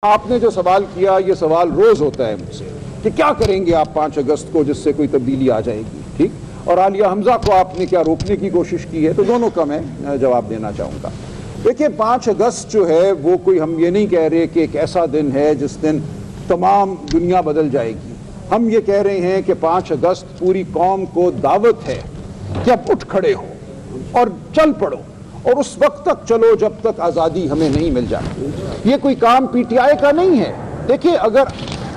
आपने जो सवाल किया, ये सवाल रोज होता है मुझसे कि क्या करेंगे आप 5 अगस्त को जिससे कोई तब्दीली आ जाएगी, ठीक? और आलिया हमजा को आपने क्या रोकने की कोशिश की है? तो दोनों का मैं जवाब देना चाहूँगा। देखिए, 5 अगस्त जो है वो कोई, हम ये नहीं कह रहे कि एक ऐसा दिन है जिस दिन तमाम दुनिया बदल जाएगी। हम ये कह रहे हैं कि 5 अगस्त पूरी कौम को दावत है कि अब उठ खड़े हो और चल पड़ो, और उस वक्त तक चलो जब तक आज़ादी हमें नहीं मिल जाती। ये कोई काम पीटीआई का नहीं है। देखिए, अगर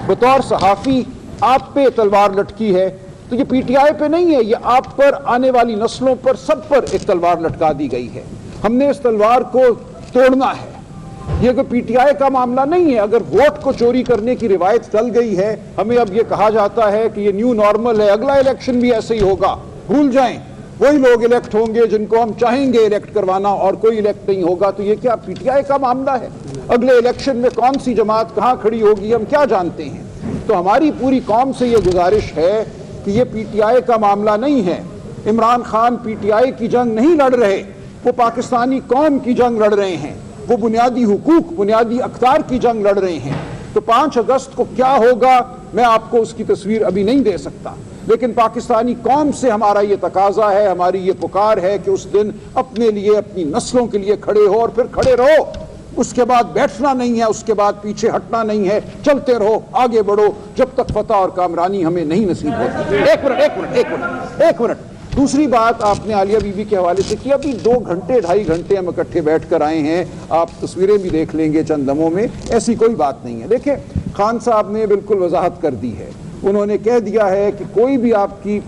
बतौर सहाफ़ी आप पे तलवार लटकी है तो ये पीटीआई पे नहीं है, ये आप पर, आने वाली नस्लों पर, सब पर एक तलवार लटका दी गई है। हमने इस तलवार को तोड़ना है। ये कोई पीटीआई का मामला नहीं है। अगर वोट को चोरी करने की रिवायत चल गई है, हमें अब ये कहा जाता है कि ये न्यू नॉर्मल है, अगला इलेक्शन भी ऐसे ही होगा, भूल जाएं, वही लोग इलेक्ट होंगे जिनको हम चाहेंगे इलेक्ट करवाना और कोई इलेक्ट नहीं होगा। तो ये क्या पीटीआई का मामला है? अगले इलेक्शन में कौन सी जमात कहाँ खड़ी होगी हम क्या जानते हैं? तो हमारी पूरी कौम से ये गुजारिश है कि ये पीटीआई का मामला नहीं है। इमरान खान पीटीआई की जंग नहीं लड़ रहे, वो पाकिस्तानी कौम की जंग लड़ रहे हैं, वो बुनियादी हुकूक, बुनियादी अख्तियार की जंग लड़ रहे हैं। तो 5 अगस्त को क्या होगा मैं आपको उसकी तस्वीर अभी नहीं दे सकता, लेकिन पाकिस्तानी कौम से हमारा ये तकाजा है, हमारी ये पुकार है कि उस दिन अपने लिए, अपनी नस्लों के लिए खड़े हो और फिर खड़े रहो। उसके बाद बैठना नहीं है, उसके बाद पीछे हटना नहीं है, चलते रहो, आगे बढ़ो जब तक फतह और कामरानी हमें नहीं नसीब होती। एक मिनट। दूसरी बात आपने आलिया बीबी के हवाले से की। अभी 2 घंटे 2.5 घंटे हम इकट्ठे बैठ कर आए हैं, आप तस्वीरें भी देख लेंगे चंद दमों में, ऐसी कोई बात नहीं है। देखिए, खान साहब ने बिल्कुल वजाहत कर दी है। उन्होंने कह दिया है कि कोई भी आपकी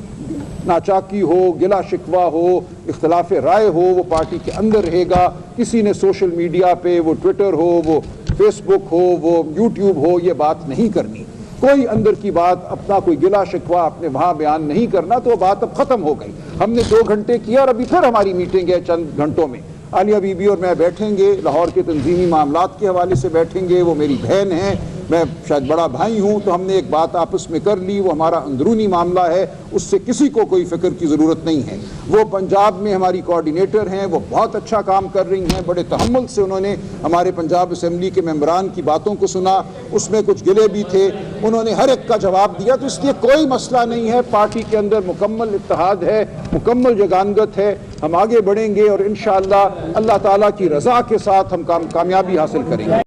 नाचाकी हो, गिला शिकवा हो, इख्तिलाफ राय हो, वो पार्टी के अंदर रहेगा। किसी ने सोशल मीडिया पे, वो ट्विटर हो, वो फेसबुक हो, वो यूट्यूब हो, ये बात नहीं करनी। कोई अंदर की बात, अपना कोई गिला शिकवा आपने वहाँ बयान नहीं करना। तो बात अब ख़त्म हो गई। हमने 2 घंटे किया और अभी फिर हमारी मीटिंग है चंद घंटों में। आलिया बीबी और मैं बैठेंगे, लाहौर के तंजीमी मामलात के हवाले से बैठेंगे। वो मेरी बहन है, मैं शायद बड़ा भाई हूँ, तो हमने एक बात आपस में कर ली, वो हमारा अंदरूनी मामला है, उससे किसी को कोई फिक्र की ज़रूरत नहीं है। वो पंजाब में हमारी कोऑर्डिनेटर हैं, वो बहुत अच्छा काम कर रही हैं। बड़े तहम्मुल से उन्होंने हमारे पंजाब असम्बली के मेंबरान की बातों को सुना, उसमें कुछ गिले भी थे, उन्होंने हर एक का जवाब दिया। तो इसलिए कोई मसला नहीं है, पार्टी के अंदर मुकम्मल इत्तेहाद है, मुकम्मल जगानगत है। हम आगे बढ़ेंगे और इंशाअल्लाह अल्लाह ताला की रज़ा के साथ हम कामयाबी हासिल करेंगे।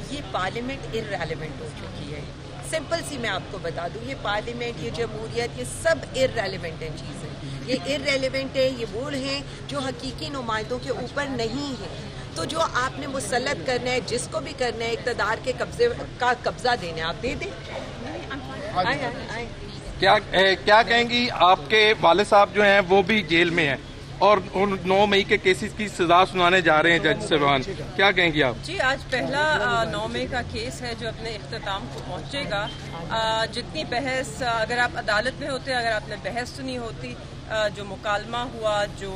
ये पार्लियामेंट इर्रेलेवेंट हो चुकी है। सिंपल सी मैं आपको बता दूं, ये पार्लियामेंट, ये जमहूरियत, ये सब इर्रेलेवेंट है चीज़ें। ये इर्रेलेवेंट है, ये वो हैं जो हकीकी नुमाइंदों के ऊपर नहीं है। तो जो आपने मुसल्लत करना है, जिसको भी करना है, इक़्तिदार के कब्जा देना है, आप दे दें। क्या कहेंगी? आपके वाले साहब जो हैं वो भी जेल में हैं और उन 9 मई के केसेस की सजा सुनाने जा रहे हैं जज साहबान, क्या कहेंगी आप? जी, आज पहला 9 मई का केस है जो अपने इख्तिताम को पहुंचेगा। जितनी बहस, अगर आप अदालत में होते, अगर आपने बहस सुनी होती, जो मुकालमा हुआ, जो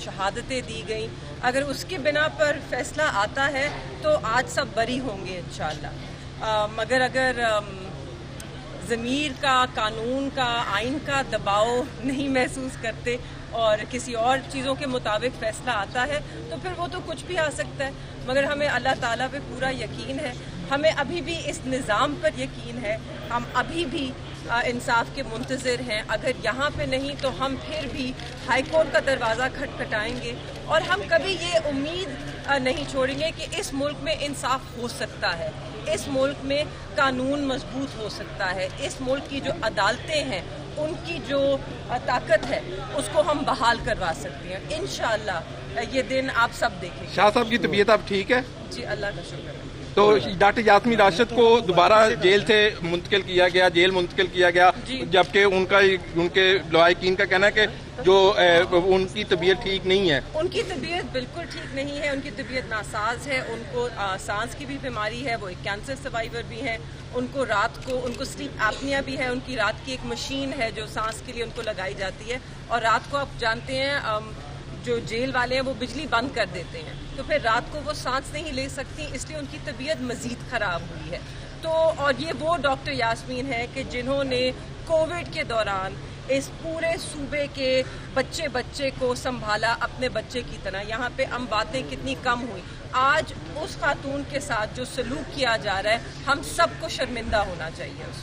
शहादतें दी गई, अगर उसकी बिना पर फैसला आता है तो आज सब बरी होंगे इंशाअल्लाह। मगर अगर ज़मीर का, कानून का, आइन का दबाव नहीं महसूस करते और किसी और चीज़ों के मुताबिक फ़ैसला आता है तो फिर वो तो कुछ भी आ सकता है। मगर हमें अल्लाह ताला पे पूरा यकीन है, हमें अभी भी इस निज़ाम पर यकीन है, हम अभी भी इंसाफ के मुंतज़िर हैं। अगर यहाँ पे नहीं तो हम फिर भी हाई कोर्ट का दरवाज़ा खटखटाएंगे और हम कभी ये उम्मीद नहीं छोड़ेंगे कि इस मुल्क में इंसाफ हो सकता है, इस मुल्क में कानून मजबूत हो सकता है, इस मुल्क की जो अदालतें हैं उनकी जो ताकत है उसको हम बहाल करवा सकते हैं। इंशाअल्लाह ये दिन आप सब देखेंगे। शाह साहब की तबीयत अब ठीक है? जी, अल्लाह का शुक्र है। तो डॉक्टर यास्मीन राशिद को दोबारा जेल से मुंतकिल किया गया, जेल मुंतकिल किया गया, जबकि उनके लवाहिकीन का कहना है कि जो उनकी तबीयत ठीक नहीं है। उनकी तबीयत बिल्कुल ठीक नहीं है, उनकी तबीयत नासाज है, उनको सांस की भी बीमारी है, वो एक कैंसर सर्वाइवर भी हैं, उनको रात को उनको स्लीप एपनिया भी है, उनकी रात की एक मशीन है जो सांस के लिए उनको लगाई जाती है और रात को आप जानते हैं जो जेल वाले हैं वो बिजली बंद कर देते हैं, तो फिर रात को वो सांस नहीं ले सकती, इसलिए उनकी तबीयत मज़ीद ख़राब हुई है। तो और ये वो डॉक्टर यास्मीन है कि जिन्होंने कोविड के दौरान اس پورے صوبے کے بچے بچے کو سنبھالا اپنے بچے کی طرح. یہاں پہ ہم باتیں کتنی کم ہوئی. آج اس خاتون کے ساتھ جو سلوک کیا جا رہا ہے ہم سب کو شرمندہ ہونا چاہیے اس